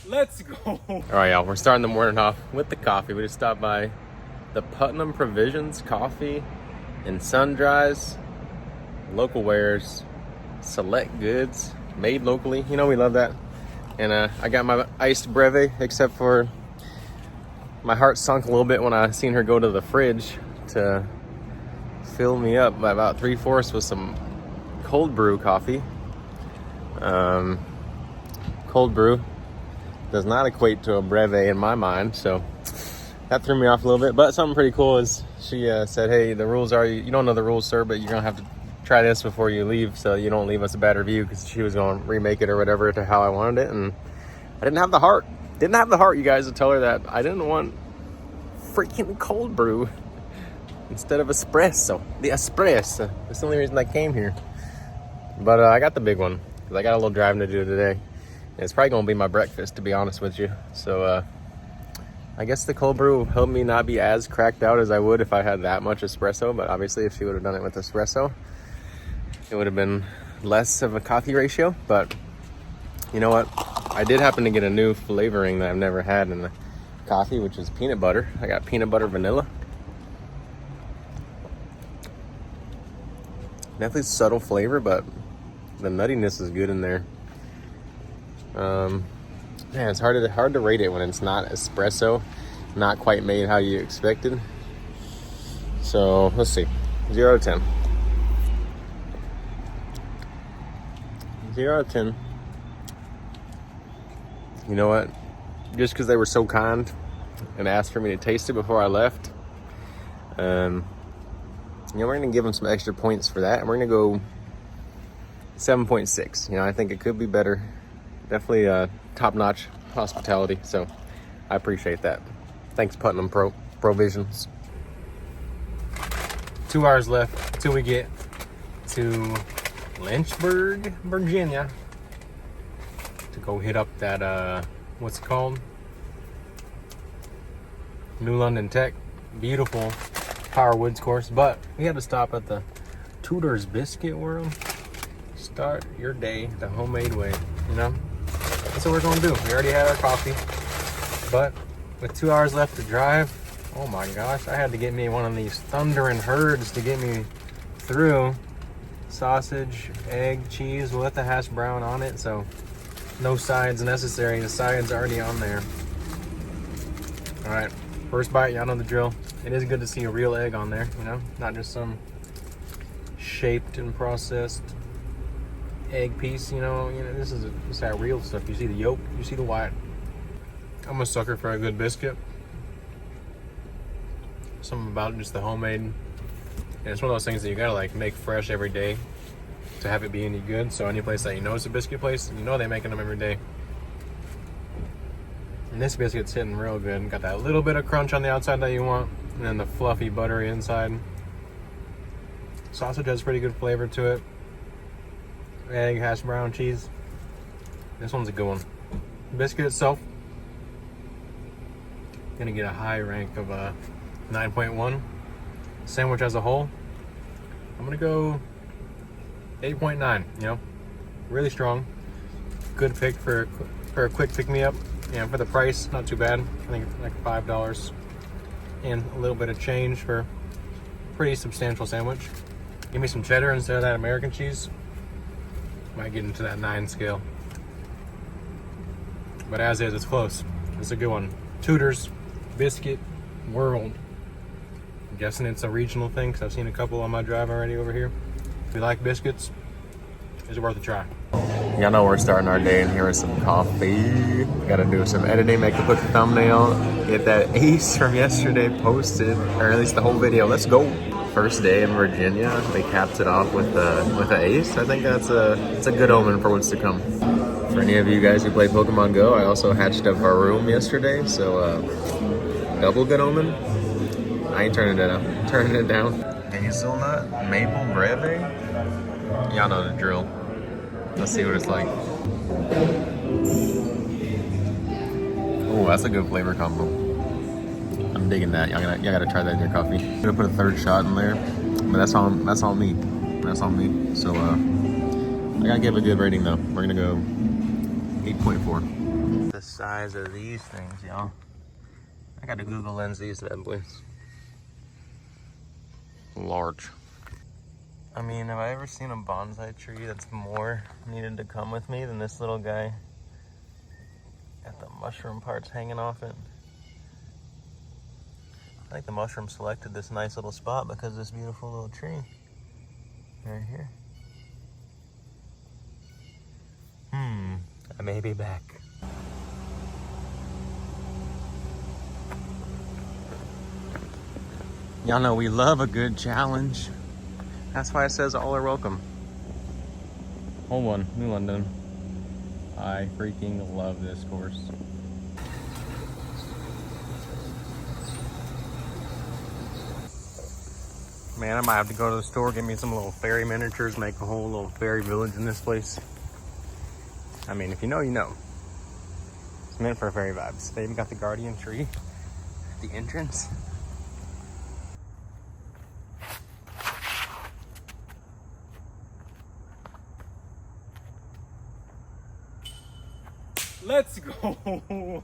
Let's go. All right, y'all. We're starting the morning off with the coffee. We just stopped by the Putnam Provisions Coffee and Sun Dries, local wares, select goods, made locally. You know we love that. And I got my iced breve, except for my heart sunk a little bit when I seen her go to the fridge to fill me up by about 3/4 with some cold brew coffee. Cold brew does not equate to a breve in my mind, so that threw me off a little bit. But something pretty cool is she said, hey, the rules are, you don't know the rules, sir, but you're gonna have to try this before you leave so you don't leave us a bad review, because she was gonna remake it or whatever to how I wanted it, and I didn't have the heart, you guys, to tell her that I didn't want freaking cold brew instead of espresso. The espresso, that's the only reason I came here. But I got the big one because I got a little driving to do today. It's probably gonna be my breakfast, to be honest with you. So I guess the cold brew will help me not be as cracked out as I would if I had that much espresso. But obviously if she would have done it with espresso, it would have been less of a coffee ratio. But you know what? I did happen to get a new flavoring that I've never had in the coffee, which is peanut butter. I got peanut butter vanilla. Definitely subtle flavor, but the nuttiness is good in there. Man, it's hard to rate it when it's not espresso, not quite made how you expected. So let's see, 0 to 10. 0 out of 10. You know what? Just because they were so kind and asked for me to taste it before I left, you know, we're gonna give them some extra points for that, and we're gonna go 7.6. You know, I think it could be better. Definitely top-notch hospitality, so I appreciate that. Thanks, Putnam Provisions. 2 hours left till we get to Lynchburg, Virginia, to go hit up that what's it called? New London Tech. Beautiful Power Woods course, but we had to stop at the Tudor's Biscuit World. Start your day the homemade way, you know? That's what we're gonna do. We already had our coffee, but with 2 hours left to drive, oh my gosh, I had to get me one of these thundering herds to get me through. Sausage, egg, cheese with the hash brown on it, so no sides necessary. The sides already on there. All right, first bite, y'all know the drill. It is good to see a real egg on there, you know, not just some shaped and processed egg piece. You know, this is that real stuff. You see the yolk, you see the white. I'm a sucker for a good biscuit. Something about just the homemade, and it's one of those things that you gotta like make fresh every day to have it be any good. So any place that you know is a biscuit place, you know they're making them every day. And this biscuit's hitting real good. Got that little bit of crunch on the outside that you want, and then the fluffy buttery inside. Sausage has pretty good flavor to it. Egg, hash brown, cheese. This one's a good one. Biscuit itself, gonna get a high rank of 9.1. Sandwich as a whole, I'm gonna go 8.9. You know, really strong. Good pick for a quick pick me up. Yeah, for the price, not too bad. I think like $5 and a little bit of change for a pretty substantial sandwich. Give me some cheddar instead of that American cheese. Might get into that 9 scale. But as is, it's close. It's a good one. Tudor's Biscuit World. I'm guessing it's a regional thing because I've seen a couple on my drive already over here. If you like biscuits, it's worth a try. Y'all know we're starting our day in here with some coffee. Gotta do some editing, make a quick thumbnail, get that ace from yesterday posted, or at least the whole video. Let's go. First day in Virginia, they capped it off with an ace. I think it's a good omen for what's to come. For any of you guys who play Pokemon Go, I also hatched up our room yesterday, so double good omen. I ain't turning it down. Hazelnut maple breve. Y'all know the drill. Let's see what it's like. Oh, that's a good flavor combo. I'm digging that. Y'all gotta try that in your coffee. I'm gonna put a third shot in there, but that's all me. That's on me. So I gotta give a good rating though. We're gonna go 8.4. the size of these things, y'all. I got to Google lens these bad boys. Large. I mean, have I ever seen a bonsai tree that's more needed to come with me than this little guy? Got the mushroom parts hanging off it. I think the mushroom selected this nice little spot because of this beautiful little tree right here. I may be back. Y'all know we love a good challenge. That's why it says all are welcome. Hold on, New London. I freaking love this course. Man, I might have to go to the store, get me some little fairy miniatures, make a whole little fairy village in this place. I mean, if you know, you know. It's meant for fairy vibes. They even got the guardian tree at the entrance. Let's go!